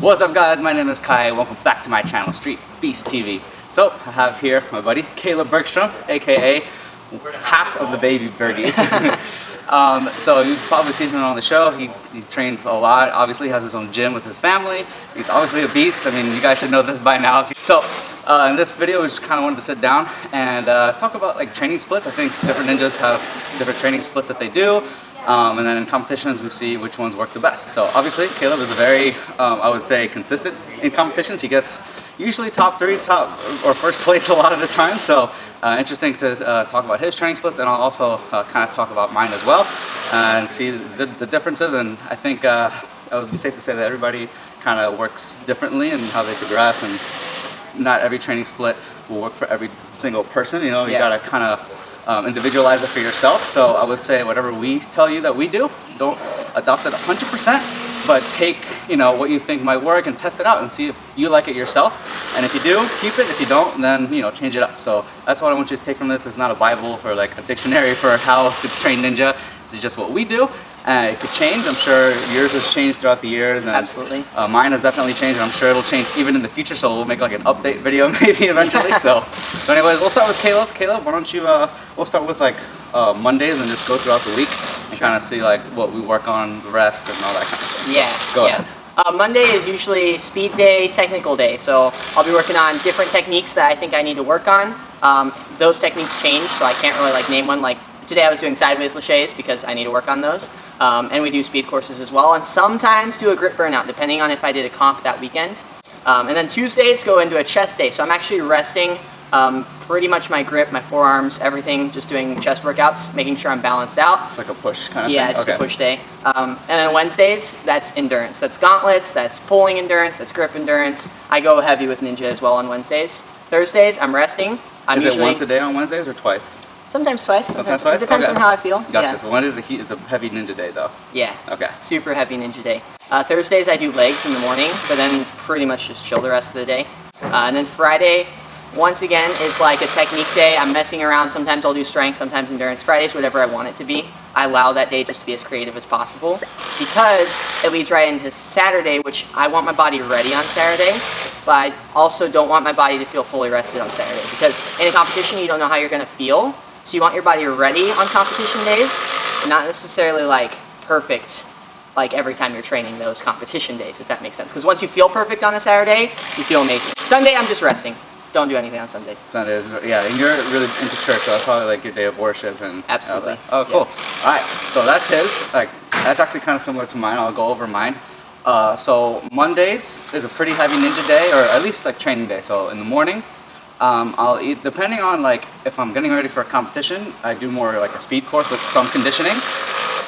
What's up guys, my name is Kai, welcome back to my channel, Street Beast TV. So, I have here my buddy, Caleb Bergstrom, aka half of the baby Bergie. So you've probably seen him on the show. He trains a lot, obviously has his own gym with his family. He's obviously a beast. I mean, you guys should know this by now. So, in this video, we just kind of wanted to sit down and talk about like training splits. I think different ninjas have different training splits that they do. And then in competitions, we see which ones work the best. So obviously, Caleb is a very, I would say, consistent in competitions. He gets usually top 3, top or first place a lot of the time. So interesting to talk about his training splits, and I'll also kind of talk about mine as well and see the differences. And I think it would be safe to say that everybody kind of works differently in how they progress, and not every training split will work for every single person. You know, you gotta kind of individualize it for yourself. So I would say whatever we tell you that we do, don't adopt it 100%, but take, you know, what you think might work and test it out and see if you like it yourself. And if you do, keep it. If you don't, then, you know, change it up. So that's what I want you to take from this. It's not a Bible or like a dictionary for how to train ninja. This is just what we do. It could change. I'm sure yours has changed throughout the years. And, absolutely. Mine has definitely changed, and I'm sure it'll change even in the future. So we'll make like an update video maybe eventually. So anyways, we'll start with Caleb. Caleb, why don't you, we'll start with like Mondays and just go throughout the week and kind of see like what we work on, the rest and all that kind of thing. Yeah. So, go ahead. Monday is usually speed day, technical day. So I'll be working on different techniques that I think I need to work on. Those techniques change, so I can't really like name one. Like today I was doing sideways laches because I need to work on those. And we do speed courses as well, and sometimes do a grip burnout depending on if I did a comp that weekend. And then Tuesdays go into a chest day, so I'm actually resting pretty much my grip, my forearms, everything, just doing chest workouts, making sure I'm balanced out. It's like a push kind of thing? Yeah, just a push day. And then Wednesdays, that's endurance. That's gauntlets, that's pulling endurance, that's grip endurance. I go heavy with ninja as well on Wednesdays. Thursdays, I'm resting. Is it once a day on Wednesdays or twice? Sometimes twice. Sometimes twice? It depends on how I feel. Gotcha. Yeah. So when is it's a heavy ninja day though? Yeah. Okay. Super heavy ninja day. Thursdays I do legs in the morning, but then pretty much just chill the rest of the day. And then Friday, once again, is like a technique day. I'm messing around. Sometimes I'll do strength, sometimes endurance. Friday's whatever I want it to be. I allow that day just to be as creative as possible because it leads right into Saturday, which I want my body ready on Saturday, but I also don't want my body to feel fully rested on Saturday because in a competition you don't know how you're going to feel. So you want your body ready on competition days, and not necessarily like perfect like every time you're training those competition days, if that makes sense. Because once you feel perfect on a Saturday, you feel amazing. Sunday, I'm just resting. Don't do anything on Sunday. Sundays, yeah, and you're really into church, so that's probably like your day of worship and absolutely. Oh, cool. Yeah. All right, so that's his. Like that's actually kind of similar to mine. I'll go over mine. So Mondays is a pretty heavy ninja day, or at least like training day. So in the morning, I'll eat, depending on like if I'm getting ready for a competition, I do more like a speed course with some conditioning.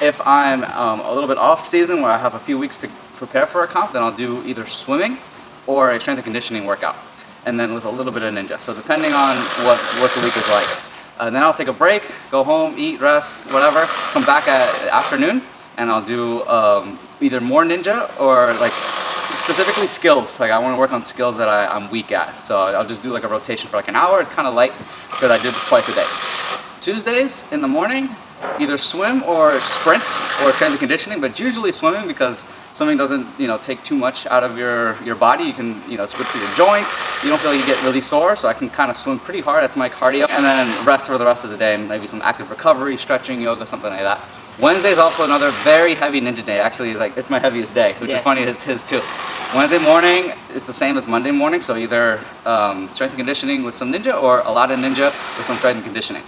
If I'm a little bit off season where I have a few weeks to prepare for a comp, then I'll do either swimming or a strength and conditioning workout, and then with a little bit of ninja. So depending on what the week is like. Then I'll take a break, go home, eat, rest, whatever, come back at afternoon, and I'll do either more ninja or like specifically skills. Like I want to work on skills that I'm weak at. So I'll just do like a rotation for like an hour. It's kind of light because I do it twice a day. Tuesdays in the morning, either swim or sprint or strength and conditioning, but usually swimming because swimming doesn't, you know, take too much out of your body. You can, you know, it's good for your joints. You don't feel like you get really sore, so I can kind of swim pretty hard. That's my cardio. And then rest for the rest of the day, maybe some active recovery, stretching, yoga, something like that. Wednesday is also another very heavy ninja day. Actually, like it's my heaviest day, which is funny. It's his too. Wednesday morning is the same as Monday morning, so either strength and conditioning with some ninja or a lot of ninja with some strength and conditioning.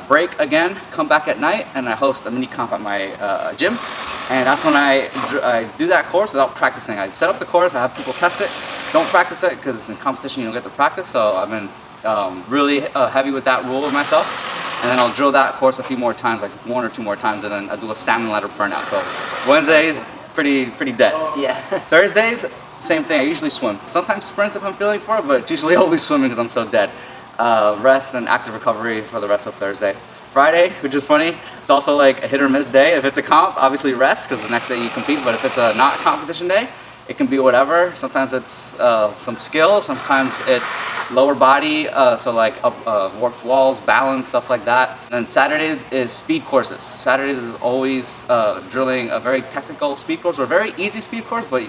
Break again, come back at night, and I host a mini comp at my gym. And that's when I do that course without practicing. I set up the course, I have people test it. Don't practice it because in competition you don't get to practice. So I've been really heavy with that rule of myself. And then I'll drill that course a few more times, like 1 or 2 more times, and then I do a salmon ladder burnout. So Wednesdays, pretty dead. Yeah. Thursdays, same thing. I usually swim. Sometimes sprint if I'm feeling for it, but usually always swimming because I'm so dead. Rest and active recovery for the rest of Thursday. Friday, which is funny, it's also like a hit or miss day. If it's a comp, obviously rest because the next day you compete, but if it's a not competition day, it can be whatever. Sometimes it's some skill, sometimes it's lower body, so like warped walls, balance, stuff like that. And Saturdays is speed courses. Saturdays is always drilling a very technical speed course or a very easy speed course, but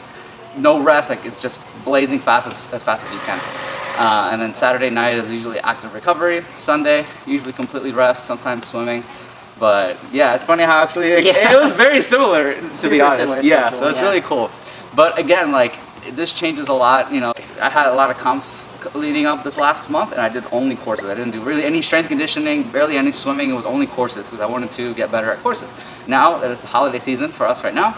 no rest, like it's just blazing fast as fast as you can. And then Saturday night is usually active recovery. Sunday, usually completely rest, sometimes swimming. But yeah, it's funny how actually it was very similar, to be honest. Similar Yeah, schedule, so it's really cool. But again, like this changes a lot. You know, I had a lot of comps leading up this last month, and I did only courses. I didn't do really any strength conditioning, barely any swimming. It was only courses because I wanted to get better at courses. Now that it's the holiday season for us right now,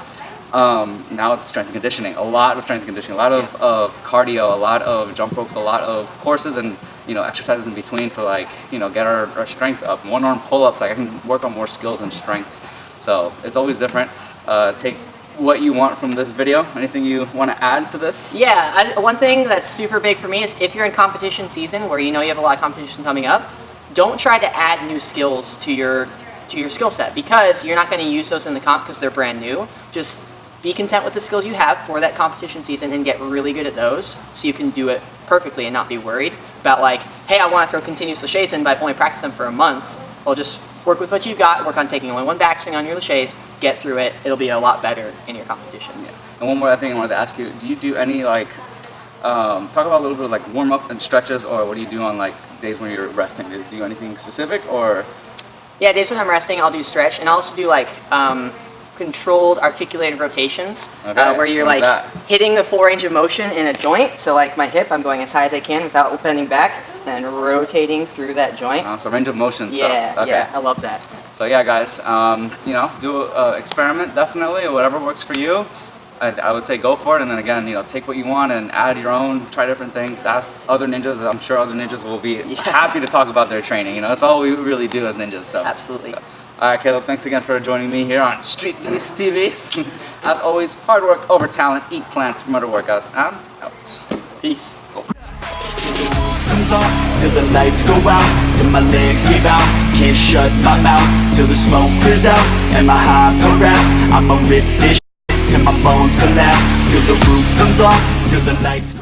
now it's strength and conditioning. A lot of strength and conditioning, a lot of cardio, a lot of jump ropes, a lot of courses, and exercises in between to like get our strength up. One arm pull-ups, like I can work on more skills and strengths. So it's always different. Take what you want from this video. Anything you want to add to this? Yeah, one thing that's super big for me is if you're in competition season where you have a lot of competition coming up, don't try to add new skills to your skill set, because you're not going to use those in the comp because they're brand new. Just be content with the skills you have for that competition season and get really good at those so you can do it perfectly and not be worried about like, hey, I want to throw continuous laches in, but I've only practiced them for a month. Well, just work with what you've got, work on taking only one backswing on your laches, get through it. It'll be a lot better in your competitions. Yeah. And one more thing I wanted to ask you, do you do any like, talk about a little bit of like warm up and stretches, or what do you do on like days when you're resting? Do you do anything specific, or? Yeah, days when I'm resting, I'll do stretch, and I'll also do like controlled articulated rotations, where you're like hitting the full range of motion in a joint. So like my hip, I'm going as high as I can without bending back and rotating through that joint. So range of motion yeah, stuff. Okay. Yeah, I love that. So yeah, guys, do experiment definitely, or whatever works for you. I would say go for it, and then again, take what you want and add your own, try different things, ask other ninjas. I'm sure other ninjas will be happy to talk about their training. That's all we really do as ninjas. So absolutely. So. All right, Caleb, thanks again for joining me here on Street Beast TV. As always, hard work over talent, eat plants, promote workouts. I'm out. Peace. Comes off till the lights go out, till my legs give out, can't shut my mouth till the smoke clears out, and my hyper raps, I'ma rip this shit till my bones collapse, till the roof comes off, till the lights go